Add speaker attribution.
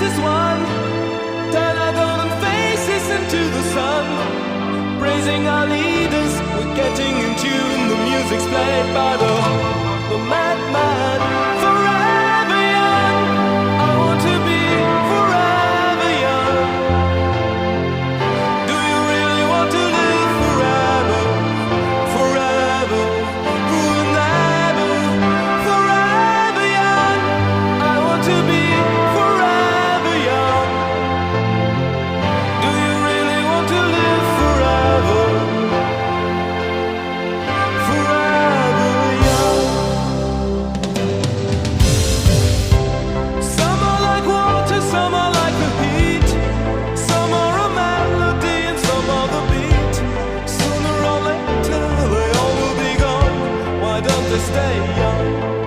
Speaker 1: as one. Turn our golden faces into the sun. Praising our leaders, we're getting in tune. The music's played by the madman.